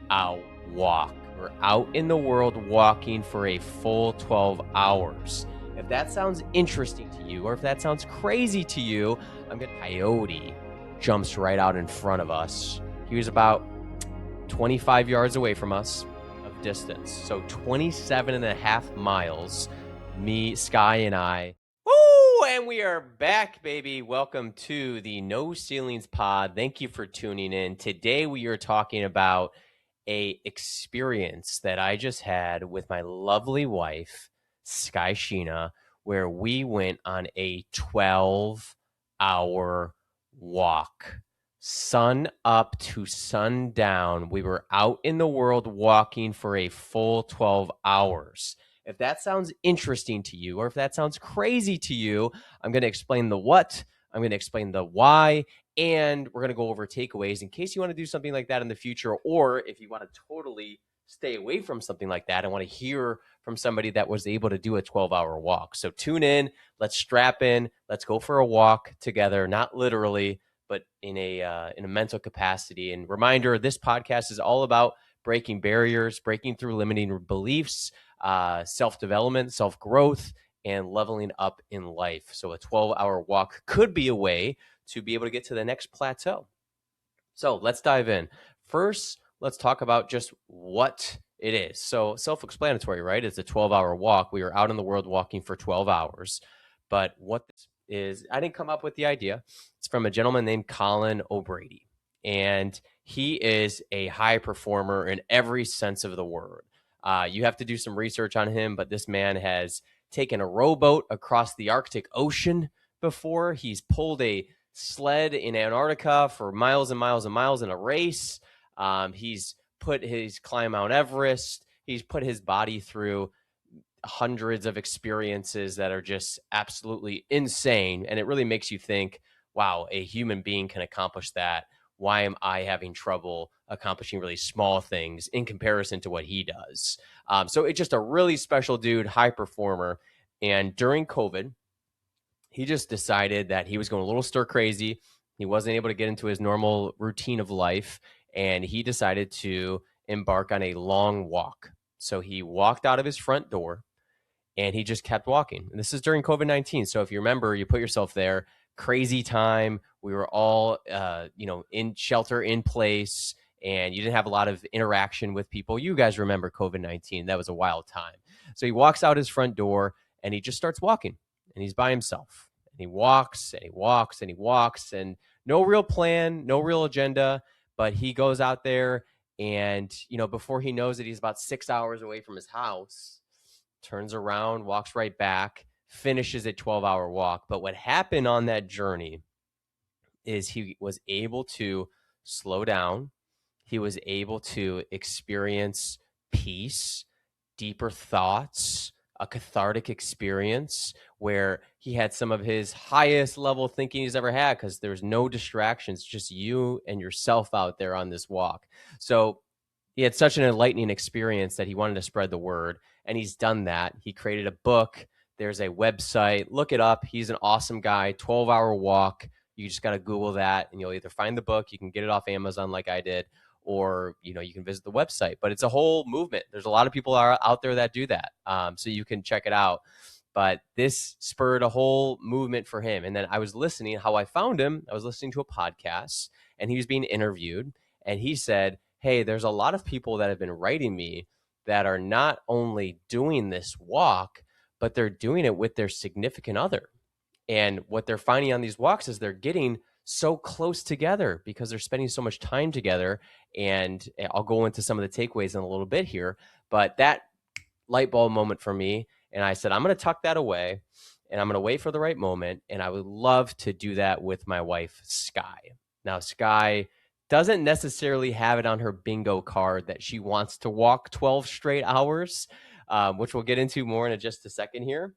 out walk. We're out in the world walking for a full 12 hours. If that sounds interesting to you, or if that sounds crazy to you, Coyote jumps right out in front of us. He was about 25 yards away from us of distance. So 27 and a half miles, me, Sky, and I. Woo! And we are back, baby. Welcome to the No Ceilings Pod. Thank you for tuning in. Today we are talking about a experience that I just had with my lovely wife, Sky Sheena, where we went on a 12-hour walk. Sun up to sundown. We were out in the world walking for a full 12 hours. If that sounds interesting to you, or if that sounds crazy to you, I'm going to explain the what, I'm going to explain the why, and we're going to go over takeaways in case you want to do something like that in the future, or if you want to totally stay away from something like that and want to hear from somebody that was able to do a 12-hour walk. So tune in, let's strap in, let's go for a walk together, not literally, but in a mental capacity. And reminder, this podcast is all about breaking barriers, breaking through limiting beliefs, self-development, self-growth, and leveling up in life. So a 12-hour walk could be a way to be able to get to the next plateau. So let's dive in. First, let's talk about just what it is. So self-explanatory, right? It's a 12-hour walk. We were out in the world walking for 12 hours. But what this is, I didn't come up with the idea. It's from a gentleman named Colin O'Brady. And he is a high performer in every sense of the word. You have to do some research on him, but this man has taken a rowboat across the Arctic Ocean before. He's pulled a sled in Antarctica for miles and miles and miles in a race. He's climbed Mount Everest. He's put his body through hundreds of experiences that are just absolutely insane. And it really makes you think, wow, a human being can accomplish that. Why am I having trouble accomplishing really small things in comparison to what he does? So it's just a really special dude, high performer. And during COVID, he just decided that he was going a little stir crazy. He wasn't able to get into his normal routine of life. And he decided to embark on a long walk. So he walked out of his front door and he just kept walking. And this is during COVID-19. So if you remember, you put yourself there, crazy time. We were all, in shelter in place, and you didn't have a lot of interaction with people. You guys remember COVID-19. That was a wild time. So he walks out his front door and he just starts walking, and he's by himself. And he walks and he walks and he walks, and no real plan, no real agenda, but he goes out there and, before he knows it, he's about 6 hours away from his house, turns around, walks right back, finishes a 12-hour walk. But what happened on that journey is he was able to slow down. He was able to experience peace, deeper thoughts, a cathartic experience where he had some of his highest level thinking he's ever had, because there's no distractions, just you and yourself out there on this walk. So he had such an enlightening experience that he wanted to spread the word, and he's done that. He created a book. There's a website. Look it up. He's an awesome guy. 12-hour walk. You just got to Google that, and you'll either find the book, you can get it off Amazon like I did, or you can visit the website. But it's a whole movement. There's a lot of people out there that do that, so you can check it out. But this spurred a whole movement for him. And then I was listening. How I found him, I was listening to a podcast, and he was being interviewed, and he said, hey, there's a lot of people that have been writing me that are not only doing this walk, but they're doing it with their significant other. And what they're finding on these walks is they're getting so close together because they're spending so much time together. And I'll go into some of the takeaways in a little bit here, but that light bulb moment for me. And I said, I'm going to tuck that away and I'm going to wait for the right moment. And I would love to do that with my wife, Sky. Now, Sky doesn't necessarily have it on her bingo card that she wants to walk 12 straight hours, which we'll get into more in just a second here.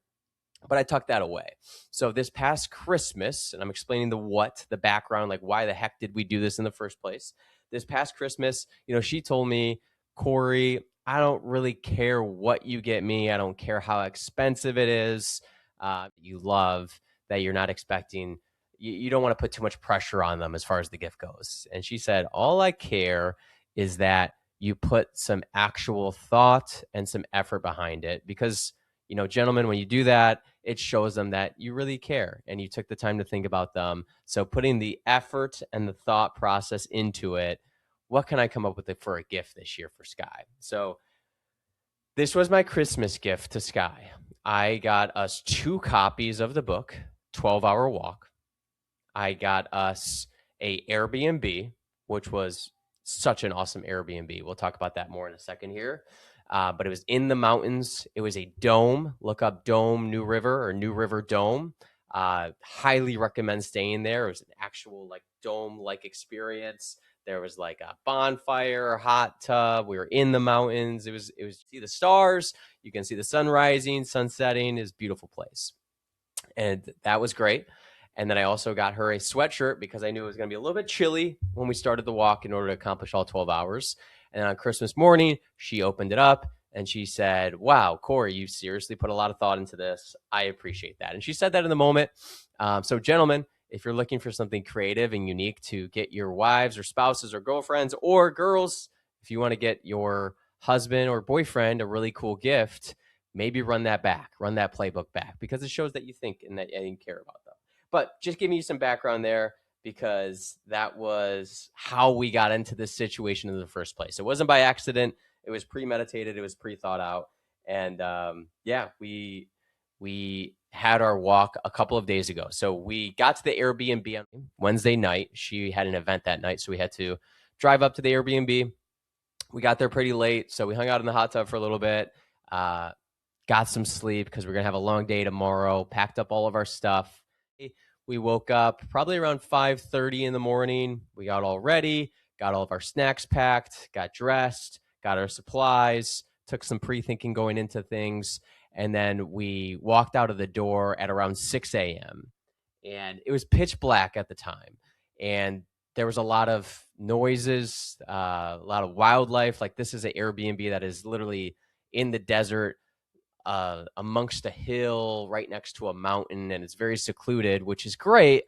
But I tucked that away. So this past Christmas, and I'm explaining the background, like why the heck did we do this in the first place? This past Christmas, she told me, Corey, I don't really care what you get me. I don't care how expensive it is. You love that you're not expecting. You don't want to put too much pressure on them as far as the gift goes. And she said, all I care is that you put some actual thought and some effort behind it. Because, gentlemen, when you do that, it shows them that you really care and you took the time to think about them. So putting the effort and the thought process into it, what can I come up with for a gift this year for Sky? So this was my Christmas gift to Sky. I got us 2 copies of the book, 12-Hour Walk. I got us a Airbnb, which was such an awesome Airbnb. We'll talk about that more in a second here. But it was in the mountains. It was a dome. Look up Dome New River or New River Dome. Highly recommend staying there. It was an actual like dome-like experience. There was like a bonfire, hot tub. We were in the mountains. It was see the stars. You can see the sun rising, sun setting. It's a beautiful place. And that was great. And then I also got her a sweatshirt because I knew it was going to be a little bit chilly when we started the walk in order to accomplish all 12 hours. And on Christmas morning, she opened it up and she said, "Wow, Corey, you seriously put a lot of thought into this. I appreciate that." And she said that in the moment. So gentlemen, if you're looking for something creative and unique to get your wives or spouses or girlfriends, or girls, if you want to get your husband or boyfriend a really cool gift, maybe run that playbook back, because it shows that you think and that you care about them. But just giving you some background there, because that was how we got into this situation in the first place. It wasn't by accident. It was premeditated. It was pre-thought out. And we had our walk a couple of days ago. So we got to the Airbnb on Wednesday night. She had an event that night, so we had to drive up to the Airbnb. We got there pretty late, so we hung out in the hot tub for a little bit, got some sleep because we're going to have a long day tomorrow, packed up all of our stuff. We woke up probably around 5:30 in the morning. We got all ready, got all of our snacks packed, got dressed, got our supplies, took some pre-thinking going into things, and then we walked out of the door at around 6 a.m. And it was pitch black at the time. And there was a lot of noises, a lot of wildlife. Like, this is an Airbnb that is literally in the desert, amongst a hill right next to a mountain, and it's very secluded, which is great.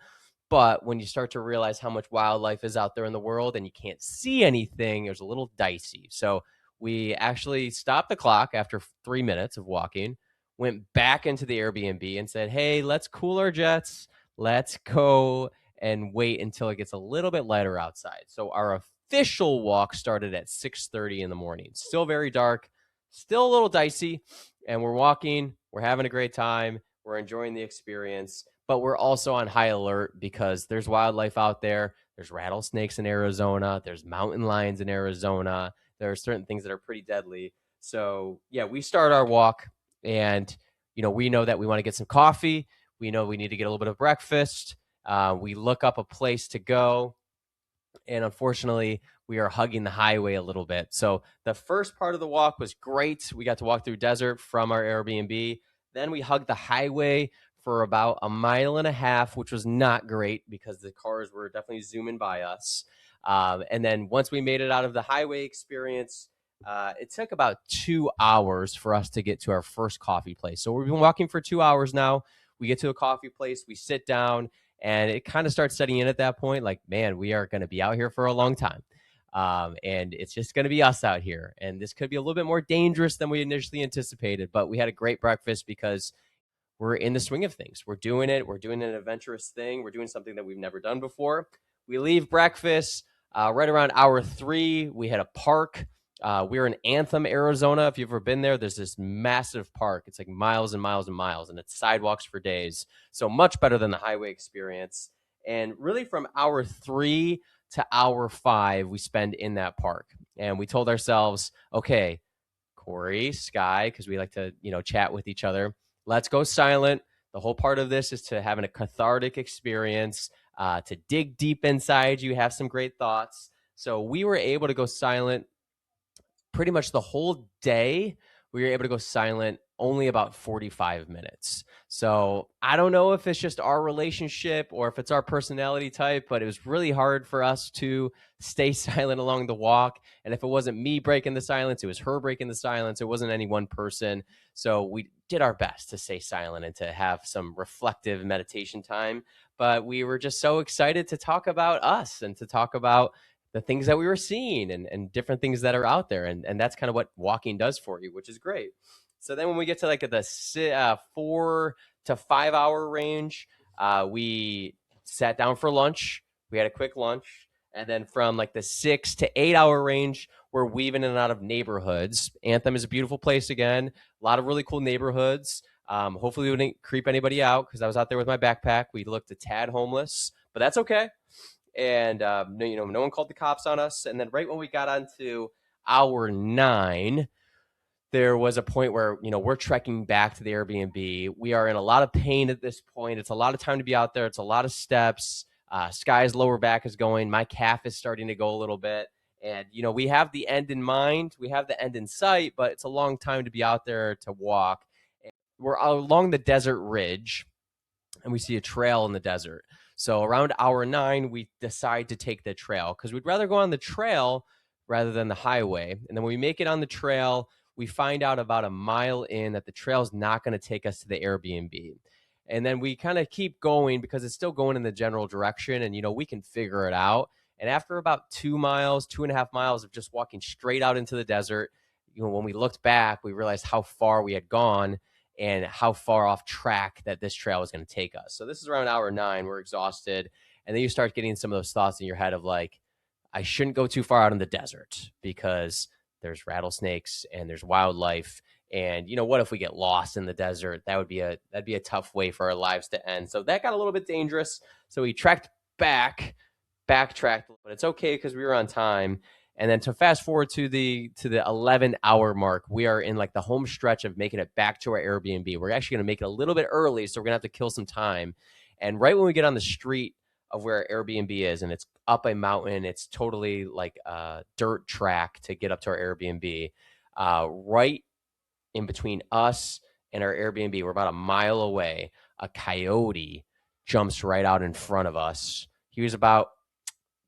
But when you start to realize how much wildlife is out there in the world and you can't see anything, it's a little dicey. So we actually stopped the clock after 3 minutes of walking, went back into the Airbnb and said, "Hey, let's cool our jets. Let's go and wait until it gets a little bit lighter outside." So our official walk started at 6:30 in the morning. Still very dark, still a little dicey. And we're walking, we're having a great time, we're enjoying the experience, but we're also on high alert because there's wildlife out there. There's rattlesnakes in Arizona. There's mountain lions in Arizona. There are certain things that are pretty deadly. So yeah, we start our walk, and we know that we want to get some coffee. We know we need to get a little bit of breakfast. We look up a place to go, and unfortunately, we are hugging the highway a little bit. So the first part of the walk was great. We got to walk through desert from our Airbnb. Then we hugged the highway for about 1.5 miles, which was not great because the cars were definitely zooming by us. And then once we made it out of the highway experience, it took about 2 hours for us to get to our first coffee place. So we've been walking for 2 hours now. We get to a coffee place, we sit down, and it kind of starts setting in at that point. Like, man, we are going to be out here for a long time. And it's just going to be us out here. And this could be a little bit more dangerous than we initially anticipated. But we had a great breakfast because we're in the swing of things. We're doing it. We're doing an adventurous thing. We're doing something that we've never done before. We leave breakfast right around hour 3. We had a park. We're in Anthem, Arizona. If you've ever been there, there's this massive park. It's like miles and miles and miles, and it's sidewalks for days. So much better than the highway experience. And really from hour 3 to hour 5, we spend in that park. And we told ourselves, okay, Corey, Sky, because we like to, chat with each other, let's go silent. The whole part of this is to having a cathartic experience, to dig deep inside you, have some great thoughts. So we were able to go silent pretty much the whole day. We were able to go silent only about 45 minutes. So I don't know if it's just our relationship or if it's our personality type, but it was really hard for us to stay silent along the walk. And if it wasn't me breaking the silence, it was her breaking the silence. It wasn't any one person. So we did our best to stay silent and to have some reflective meditation time. But we were just so excited to talk about us and to talk about the things that we were seeing and different things that are out there. And that's kind of what walking does for you, which is great. So then when we get to like the 4 to 5 hour range, we sat down for lunch. We had a quick lunch. And then from like the 6 to 8 hour range, we're weaving in and out of neighborhoods. Anthem is a beautiful place again. A lot of really cool neighborhoods. Hopefully, we didn't creep anybody out because I was out there with my backpack. We looked a tad homeless, but that's okay. And no one called the cops on us. And then right when we got onto hour 9, there was a point where we're trekking back to the Airbnb. We are in a lot of pain at this point. It's a lot of time to be out there. It's a lot of steps. Sky's lower back is going. My calf is starting to go a little bit. And we have the end in mind. We have the end in sight, but it's a long time to be out there to walk. We're along the desert ridge, and we see a trail in the desert. So around hour 9, we decide to take the trail because we'd rather go on the trail rather than the highway. And then when we make it on the trail, we find out about a mile in that the trail is not going to take us to the Airbnb. And then we kind of keep going because it's still going in the general direction, and we can figure it out. And after about 2 miles, 2.5 miles of just walking straight out into the desert, when we looked back, we realized how far we had gone and how far off track that this trail was going to take us. So this is around hour 9. We're exhausted. And then you start getting some of those thoughts in your head of like, I shouldn't go too far out in the desert because there's rattlesnakes and there's wildlife. And what if we get lost in the desert? That'd be a tough way for our lives to end. So that got a little bit dangerous. So we backtracked, but it's okay because we were on time. And then to fast forward to the 11-hour mark, we are in like the home stretch of making it back to our Airbnb. We're actually going to make it a little bit early, so we're going to have to kill some time. And right when we get on the street of where our Airbnb is, and it's up a mountain, it's totally like a dirt track to get up to our Airbnb. Right in between us and our Airbnb, we're about a mile away. A coyote jumps right out in front of us. He was about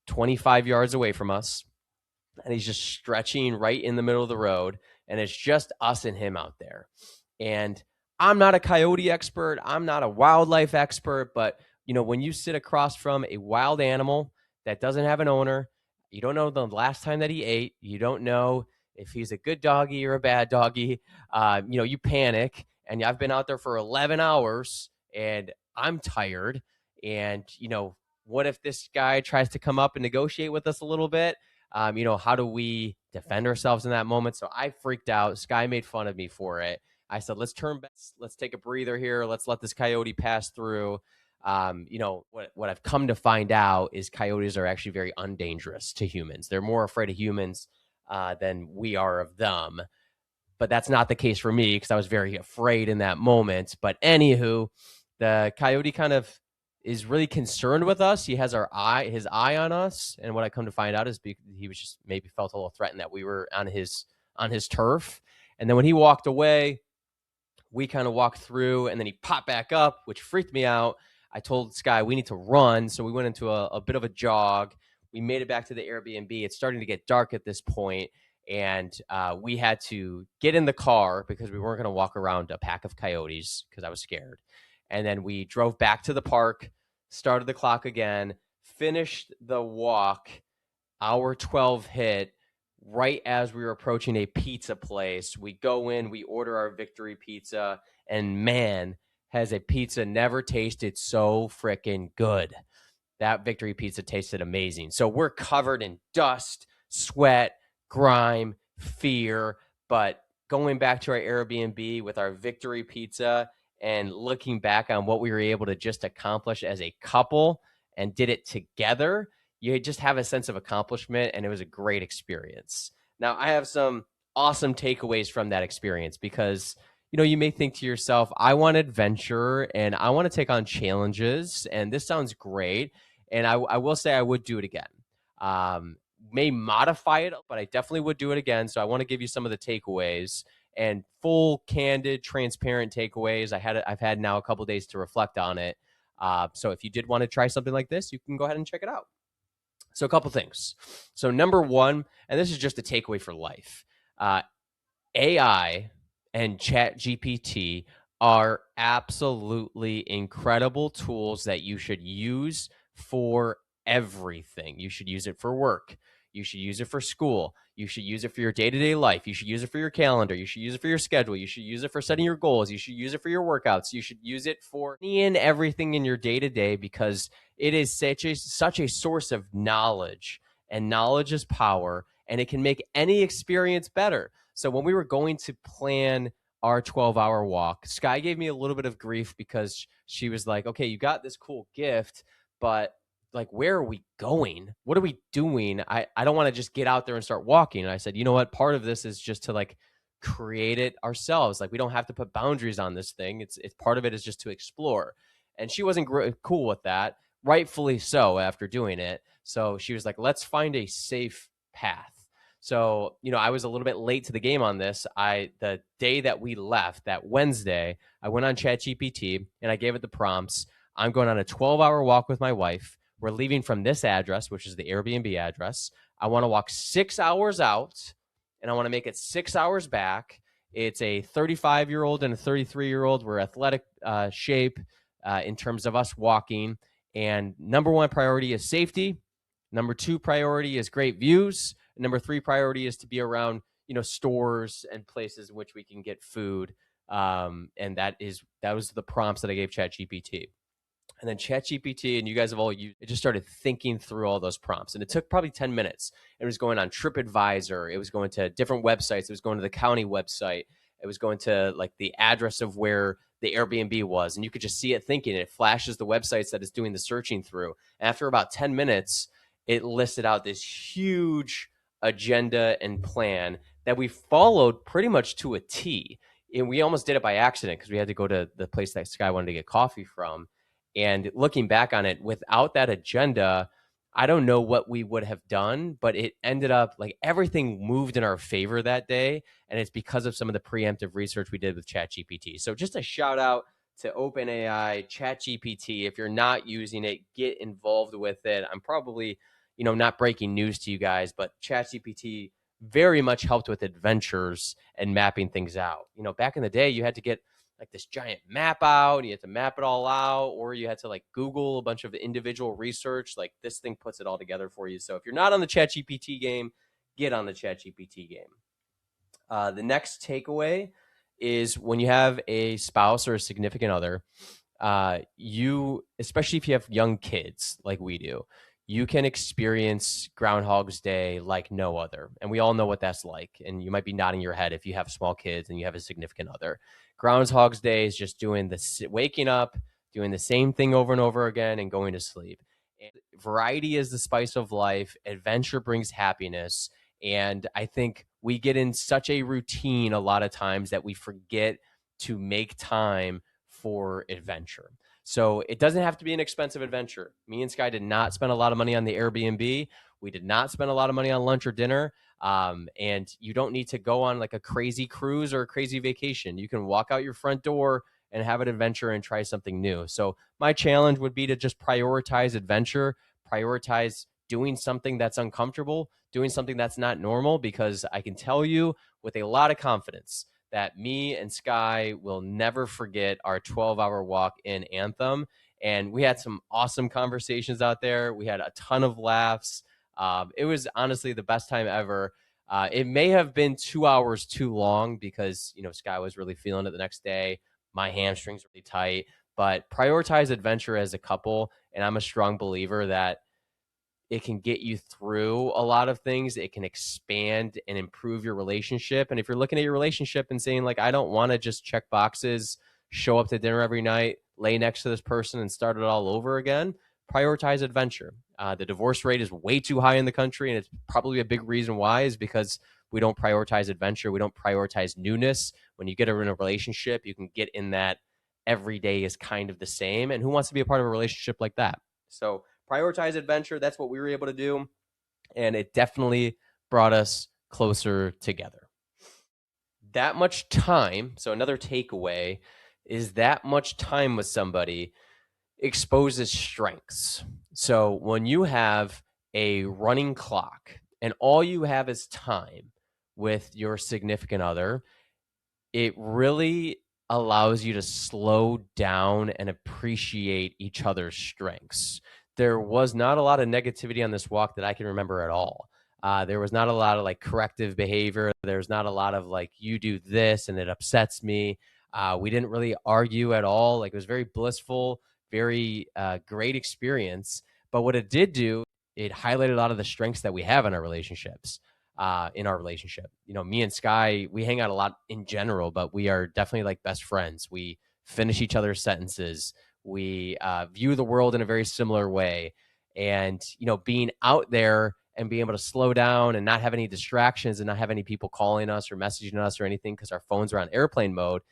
25 yards away from us, and he's just stretching right in the middle of the road, and it's just us and him out there. And I'm not a coyote expert, I'm not a wildlife expert, but when you sit across from a wild animal that doesn't have an owner, you don't know the last time that he ate, you don't know if he's a good doggy or a bad doggy, you panic. And I've been out there for 11 hours and I'm tired. And what if this guy tries to come up and negotiate with us a little bit? How do we defend ourselves in that moment? So I freaked out. Sky made fun of me for it. I said, let's turn back. Let's take a breather here. Let's let this coyote pass through. What I've come to find out is coyotes are actually very undangerous to humans. They're more afraid of humans than we are of them. But that's not the case for me because I was very afraid in that moment. But anywho, the coyote kind of is really concerned with us. He has his eye on us. And what I come to find out is he was just maybe felt a little threatened that we were on his turf. And then when he walked away, we kind of walked through, and then he popped back up, which freaked me out. I told Sky we need to run. So we went into a bit of a jog. We made it back to the Airbnb. It's starting to get dark at this point, and we had to get in the car because we weren't going to walk around a pack of coyotes because I was scared. And then we drove back to the park, started the clock again, finished the walk. Hour 12 hit right as we were approaching a pizza place. We go in, we order our Victory Pizza, and man, has a pizza never tasted so freaking good. That Victory Pizza tasted amazing. So we're covered in dust, sweat, grime, fear, but going back to our Airbnb with our Victory Pizza and looking back on what we were able to just accomplish as a couple and did it together, you just have a sense of accomplishment, and it was a great experience. Now, I have some awesome takeaways from that experience because, you may think to yourself, I want adventure and I want to take on challenges, and this sounds great. And I will say I would do it again. May modify it, but I definitely would do it again. So I want to give you some of the takeaways and full, candid, transparent takeaways. I've had now a couple days to reflect on it. So if you did want to try something like this, you can go ahead and check it out. So a couple things. So number one, and this is just a takeaway for life, AI and ChatGPT are absolutely incredible tools that you should use for everything. You should use it for work. You should use it for school. You should use it for your day-to-day life. You should use it for your calendar. You should use it for your schedule. You should use it for setting your goals. You should use it for your workouts. You should use it for any and everything in your day-to-day, because it is such a source of knowledge, and knowledge is power, and it can make any experience better. So when we were going to plan our 12-hour walk, Sky gave me a little bit of grief because she was like, okay, you got this cool gift, but like, where are we going? What are we doing? I don't want to just get out there and start walking. And I said, you know what? Part of this is just to like create it ourselves. Like, we don't have to put boundaries on this thing. It's part of it is just to explore. And she wasn't cool with that, rightfully so, after doing it. So she was like, let's find a safe path. So, I was a little bit late to the game on this. The day that we left, that Wednesday, I went on ChatGPT and I gave it the prompts. I'm going on a 12-hour walk with my wife. We're leaving from this address, which is the Airbnb address. I want to walk 6 hours out, and I want to make it 6 hours back. It's a 35-year-old and a 33-year-old. We're athletic shape in terms of us walking. And number one priority is safety. Number two priority is great views. Number three priority is to be around, stores and places in which we can get food. And that was the prompts that I gave ChatGPT. And then ChatGPT, and you guys have all used it, just started thinking through all those prompts. And it took probably 10 minutes. It was going on TripAdvisor. It was going to different websites. It was going to the county website. It was going to like the address of where the Airbnb was. And you could just see it thinking. It flashes the websites that it's doing the searching through. And after about 10 minutes, it listed out this huge agenda and plan that we followed pretty much to a T. And we almost did it by accident because we had to go to the place that Sky wanted to get coffee from. And looking back on it, without that agenda, I don't know what we would have done, but it ended up like everything moved in our favor that day. And it's because of some of the preemptive research we did with ChatGPT. So just a shout out to OpenAI, ChatGPT. If you're not using it, get involved with it. I'm probably, not breaking news to you guys, but ChatGPT very much helped with adventures and mapping things out. Back in the day, you had to get like this giant map out, and you had to map it all out, or you had to like Google a bunch of individual research. Like, this thing puts it all together for you. So if you're not on the ChatGPT game, get on the ChatGPT game. The next takeaway is when you have a spouse or a significant other, especially if you have young kids like we do, you can experience Groundhog's Day like no other. And we all know what that's like. And you might be nodding your head if you have small kids and you have a significant other. Groundhog's Day is just waking up, doing the same thing over and over again, and going to sleep. And variety is the spice of life. Adventure brings happiness. And I think we get in such a routine a lot of times that we forget to make time for adventure. So it doesn't have to be an expensive adventure. Me and Sky did not spend a lot of money on the Airbnb. We did not spend a lot of money on lunch or dinner. And you don't need to go on like a crazy cruise or a crazy vacation. You can walk out your front door and have an adventure and try something new. So my challenge would be to just prioritize adventure, prioritize doing something that's uncomfortable, doing something that's not normal, because I can tell you with a lot of confidence that me and Sky will never forget our 12-hour walk in Anthem. And we had some awesome conversations out there. We had a ton of laughs. It was honestly the best time ever. It may have been 2 hours too long because, Sky was really feeling it the next day. My hamstrings were really tight. But prioritize adventure as a couple. And I'm a strong believer that it can get you through a lot of things. It can expand and improve your relationship. And if you're looking at your relationship and saying, like, I don't want to just check boxes, show up to dinner every night, lay next to this person and start it all over again, prioritize adventure. The divorce rate is way too high in the country. And it's probably a big reason why is because we don't prioritize adventure. We don't prioritize newness. When you get in a relationship, you can get in that every day is kind of the same. And who wants to be a part of a relationship like that? So prioritize adventure. That's what we were able to do. And it definitely brought us closer together. That much time. So another takeaway is that much time with somebody exposes strengths. So when you have a running clock and all you have is time with your significant other, it really allows you to slow down and appreciate each other's strengths. There was not a lot of negativity on this walk that I can remember at all. There was not a lot of like corrective behavior. There's not a lot of like, you do this and it upsets me. We didn't really argue at all. Like, it was very blissful, very great experience. But what it did do, it highlighted a lot of the strengths that we have in our relationships. In our relationship, me and Sky, we hang out a lot in general, but we are definitely like best friends. We finish each other's sentences. We view the world in a very similar way. And, being out there and being able to slow down and not have any distractions and not have any people calling us or messaging us or anything because our phones are on airplane mode,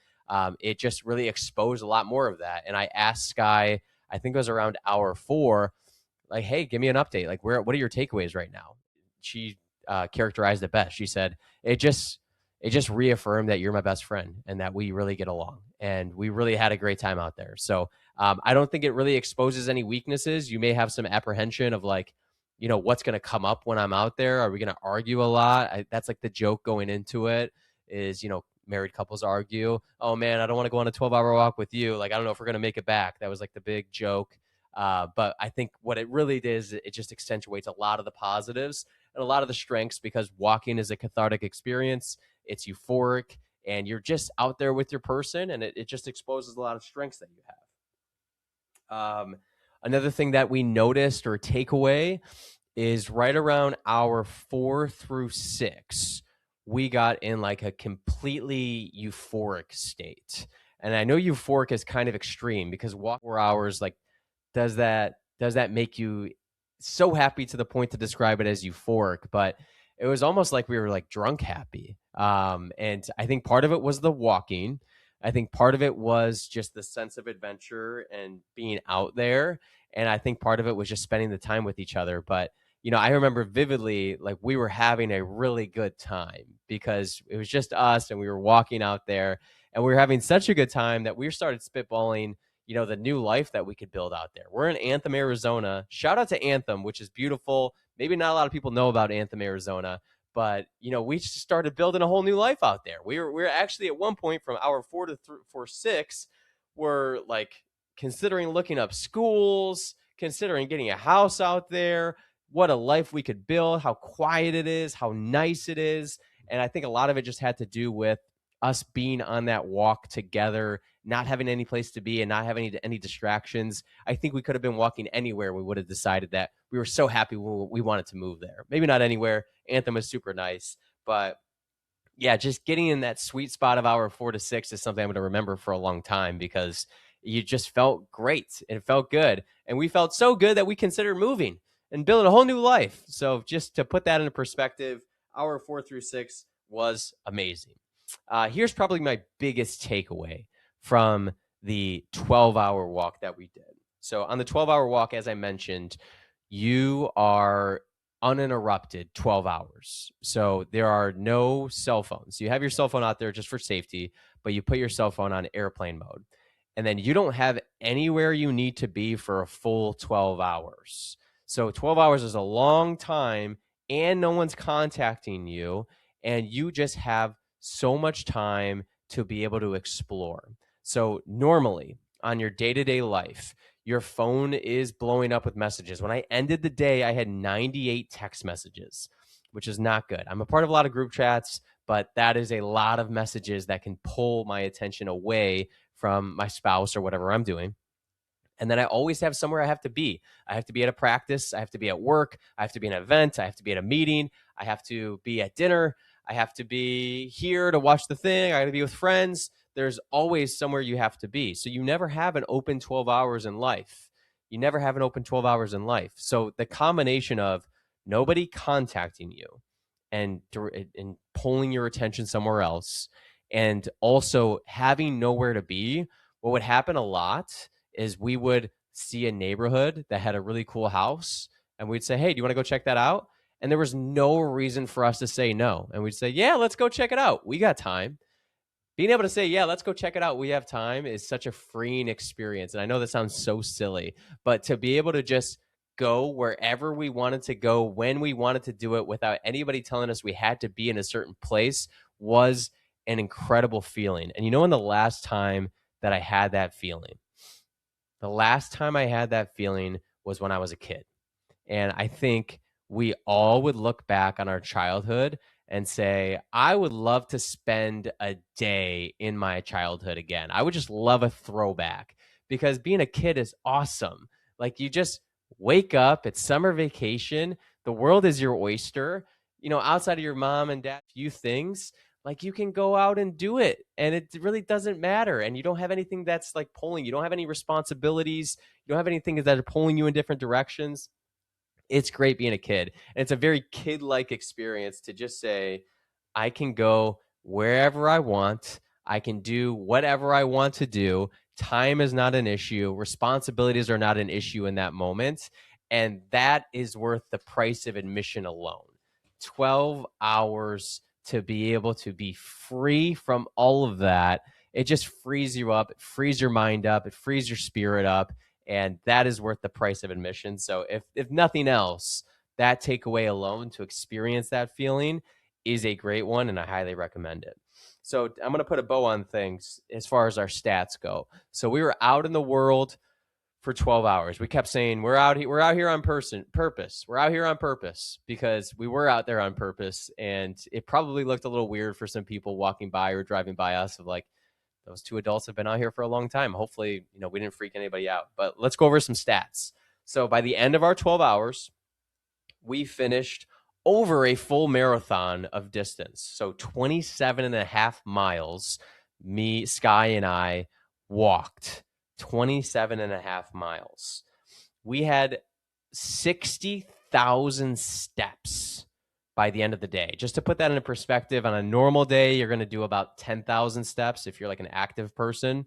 it just really exposed a lot more of that. And I asked Sky, I think it was around hour 4, like, hey, give me an update. Like, what are your takeaways right now? She characterized it best. She said, it just reaffirmed that you're my best friend and that we really get along and we really had a great time out there. So I don't think it really exposes any weaknesses. You may have some apprehension of like, what's going to come up when I'm out there. Are we going to argue a lot? That's like the joke going into it is, married couples argue. Oh man, I don't want to go on a 12-hour walk with you. Like, I don't know if we're going to make it back. That was like the big joke. But I think what it really is, it just accentuates a lot of the positives and a lot of the strengths because walking is a cathartic experience. It's euphoric and you're just out there with your person and it just exposes a lot of strengths that you have. Another thing that we noticed or takeaway is right around hour 4 through 6, we got in like a completely euphoric state. And I know euphoric is kind of extreme because walk 4 hours, like, does that make you so happy to the point to describe it as euphoric? But it was almost like we were like drunk happy. And I think part of it was the walking. I think part of it was just the sense of adventure and being out there. And I think part of it was just spending the time with each other. But, I remember vividly, like, we were having a really good time because it was just us and we were walking out there and we were having such a good time that we started spitballing, the new life that we could build out there. We're in Anthem, Arizona. Shout out to Anthem, which is beautiful. Maybe not a lot of people know about Anthem, Arizona, but we just started building a whole new life out there. We were actually at one point from hour 4 to 6, we're like considering looking up schools, considering getting a house out there, what a life we could build, how quiet it is, how nice it is. And I think a lot of it just had to do with us being on that walk together, not having any place to be and not having any distractions. I think we could have been walking anywhere. We would have decided that we were so happy we wanted to move there. Maybe not anywhere. Anthem is super nice, but yeah, just getting in that sweet spot of hour 4 to 6 is something I'm going to remember for a long time because you just felt great. It felt good. And we felt so good that we considered moving and building a whole new life. So just to put that into perspective, hour 4 through 6 was amazing. Here's probably my biggest takeaway from the 12-hour walk that we did. So on the 12-hour walk, as I mentioned, you are uninterrupted 12 hours. So there are no cell phones. You have your cell phone out there just for safety, but you put your cell phone on airplane mode. And then you don't have anywhere you need to be for a full 12 hours. So 12 hours is a long time and no one's contacting you and you just have so much time to be able to explore. So normally on your day-to-day life, your phone is blowing up with messages. When I ended the day, I had 98 text messages, which is not good. I'm a part of a lot of group chats, but that is a lot of messages that can pull my attention away from my spouse or whatever I'm doing. And then I always have somewhere I have to be. I have to be at a practice. I have to be at work. I have to be at an event. I have to be at a meeting. I have to be at dinner. I have to be here to watch the thing. I got to be with friends. There's always somewhere you have to be. So you never have an open 12 hours in life. You never have an open 12 hours in life. So the combination of nobody contacting you and pulling your attention somewhere else and also having nowhere to be, what would happen a lot is we would see a neighborhood that had a really cool house and we'd say, hey, do you want to go check that out? And there was no reason for us to say no. And we'd say, yeah, let's go check it out. We got time. Being able to say, yeah, let's go check it out. We have time is such a freeing experience. And I know that sounds so silly, but to be able to just go wherever we wanted to go, when we wanted to do it without anybody telling us we had to be in a certain place was an incredible feeling. And when the last time that I had that feeling? The last time I had that feeling was when I was a kid. And I think we all would look back on our childhood and say, I would love to spend a day in my childhood again. I would just love a throwback because being a kid is awesome. Like you just wake up, it's summer vacation, the world is your oyster. Outside of your mom and dad, few things, like you can go out and do it and it really doesn't matter. And you don't have anything that's like pulling, you don't have any responsibilities, you don't have anything that are pulling you in different directions. It's great being a kid. And it's a very kid-like experience to just say, I can go wherever I want. I can do whatever I want to do. Time is not an issue. Responsibilities are not an issue in that moment. And that is worth the price of admission alone. 12 hours to be able to be free from all of that. It just frees you up. It frees your mind up. It frees your spirit up, and that is worth the price of admission. So if nothing else, that takeaway alone to experience that feeling is a great one, and I highly recommend it. So I'm going to put a bow on things as far as our stats go. So we were out in the world for 12 hours. We kept saying we're out here on purpose. We're out here on purpose because we were out there on purpose, and it probably looked a little weird for some people walking by or driving by us of like, those two adults have been out here for a long time. Hopefully, we didn't freak anybody out. But let's go over some stats. So by the end of our 12 hours, we finished over a full marathon of distance. So 27 and a half miles, me, Sky, and I walked 27 and a half miles. We had 60,000 steps by the end of the day. Just to put that into perspective, on a normal day, you're going to do about 10,000 steps if you're like an active person.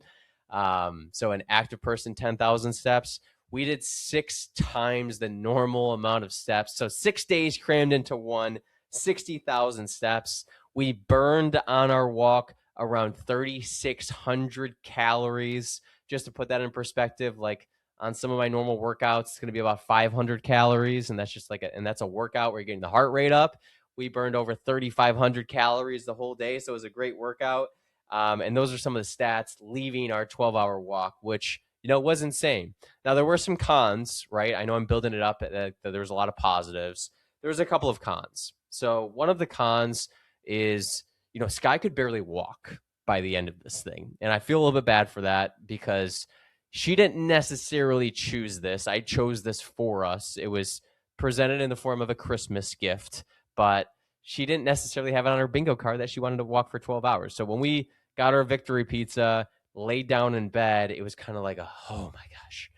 So an active person, 10,000 steps. We did 6 times the normal amount of steps. So 6 days crammed into one, 60,000 steps. We burned on our walk around 3,600 calories. Just to put that in perspective, like on some of my normal workouts, it's going to be about 500 calories. And that's just and that's a workout where you're getting the heart rate up. We burned over 3,500 calories the whole day. So it was a great workout. And those are some of the stats leaving our 12-hour walk, which, was insane. Now, there were some cons, right? I know I'm building it up. There was a lot of positives. There was a couple of cons. So one of the cons is, Sky could barely walk by the end of this thing. And I feel a little bit bad for that because she didn't necessarily choose this. I chose this for us. It was presented in the form of a Christmas gift, but she didn't necessarily have it on her bingo card that she wanted to walk for 12 hours. So when we got our victory pizza, laid down in bed, it was kind of like, oh my gosh,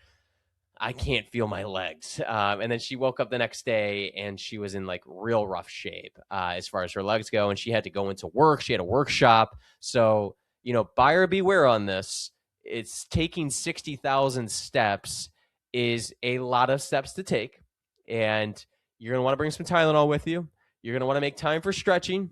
I can't feel my legs. And then she woke up the next day and she was in like real rough shape as far as her legs go. And she had to go into work. She had a workshop. So, buyer beware on this. It's taking 60,000 steps is a lot of steps to take. And you're going to want to bring some Tylenol with you. You're going to want to make time for stretching.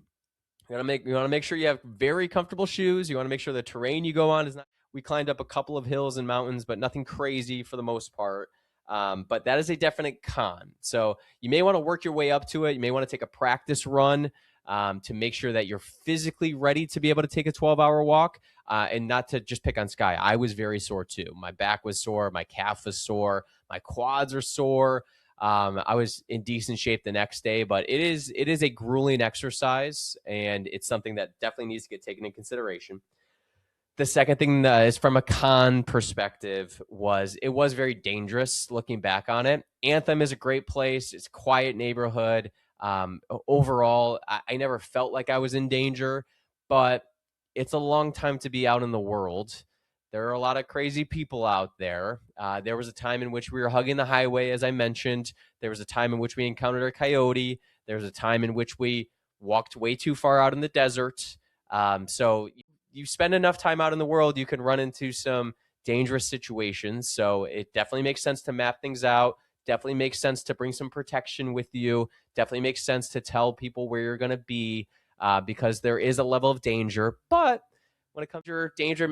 You want to make sure you have very comfortable shoes. You want to make sure the terrain you go on is not. We climbed up a couple of hills and mountains, but nothing crazy for the most part. But that is a definite con. So you may want to work your way up to it. You may want to take a practice run to make sure that you're physically ready to be able to take a 12-hour walk and not to just pick on Sky. I was very sore too. My back was sore. My calf was sore. My quads are sore. I was in decent shape the next day, but it is a grueling exercise, and it's something that definitely needs to get taken into consideration. The second thing is from a con perspective it was very dangerous looking back on it. Anthem is a great place. It's a quiet neighborhood. Overall, I never felt like I was in danger, but it's a long time to be out in the world. There are a lot of crazy people out there. There was a time in which we were hugging the highway, as I mentioned. There was a time in which we encountered a coyote. There was a time in which we walked way too far out in the desert. So you spend enough time out in the world, you can run into some dangerous situations. So it definitely makes sense to map things out. Definitely makes sense to bring some protection with you. Definitely makes sense to tell people where you're going to be because there is a level of danger. But when it comes to your danger,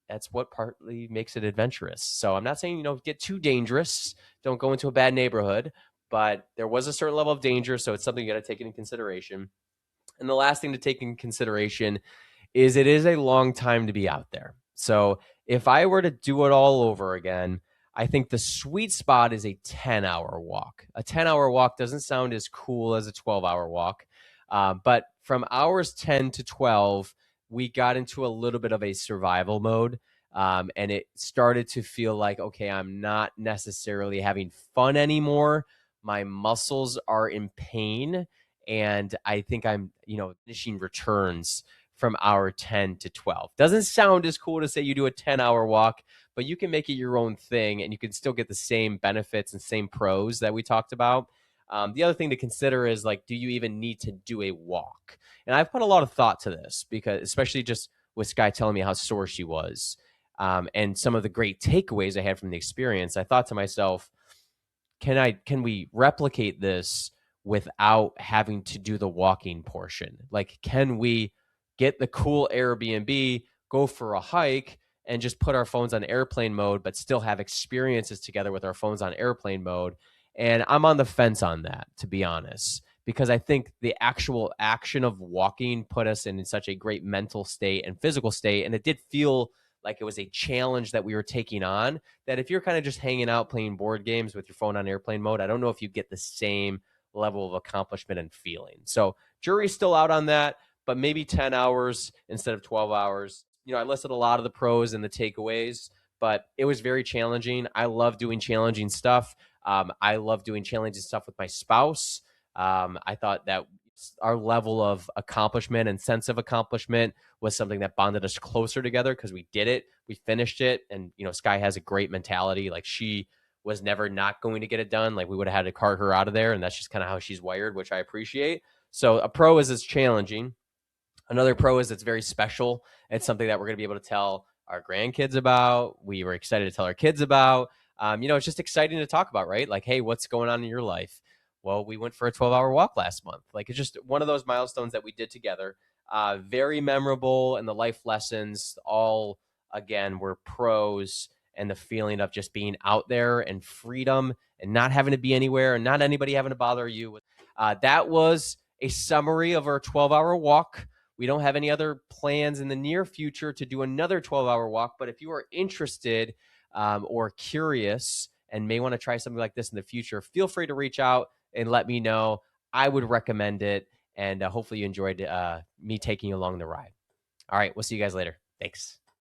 that's what partly makes it adventurous. So I'm not saying, get too dangerous. Don't go into a bad neighborhood. But there was a certain level of danger, so it's something you got to take into consideration. And the last thing to take into consideration is it is a long time to be out there. So if I were to do it all over again, I think the sweet spot is a 10-hour walk. A 10-hour walk doesn't sound as cool as a 12-hour walk. But from hours 10 to 12, we got into a little bit of a survival mode. And it started to feel like, okay, I'm not necessarily having fun anymore. My muscles are in pain. And I think I'm, finishing returns from hour 10 to 12. Doesn't sound as cool to say you do a 10-hour walk, but you can make it your own thing and you can still get the same benefits and same pros that we talked about. The other thing to consider is like, do you even need to do a walk? And I've put a lot of thought to this because, especially just with Sky telling me how sore she was, and some of the great takeaways I had from the experience, I thought to myself, can we replicate this without having to do the walking portion? Like, can we get the cool Airbnb, go for a hike, and just put our phones on airplane mode, but still have experiences together with our phones on airplane mode? And I'm on the fence on that, to be honest, because I think the actual action of walking put us in such a great mental state and physical state. And it did feel like it was a challenge that we were taking on, that if you're kind of just hanging out playing board games with your phone on airplane mode, I don't know if you get the same level of accomplishment and feeling. So jury's still out on that, but maybe 10 hours instead of 12 hours. I listed a lot of the pros and the takeaways, but it was very challenging. I love doing challenging stuff. I love doing challenging stuff with my spouse. I thought that our level of accomplishment and sense of accomplishment was something that bonded us closer together because we did it, we finished it. And Sky has a great mentality. Like, she was never not going to get it done. Like, we would have had to cart her out of there, and that's just kind of how she's wired, which I appreciate. So a pro is it's challenging. Another pro is it's very special. It's something that we're going to be able to tell our grandkids about. We were excited to tell our kids about. It's just exciting to talk about, right? Like, hey, what's going on in your life? Well, we went for a 12-hour walk last month. Like, it's just one of those milestones that we did together. Very memorable, and the life lessons all, again, were pros, and the feeling of just being out there and freedom and not having to be anywhere and not anybody having to bother you. That was a summary of our 12-hour walk. We don't have any other plans in the near future to do another 12-hour walk, but if you are interested or curious and may want to try something like this in the future, feel free to reach out and let me know. I would recommend it, and hopefully you enjoyed me taking you along the ride. All right, we'll see you guys later. Thanks.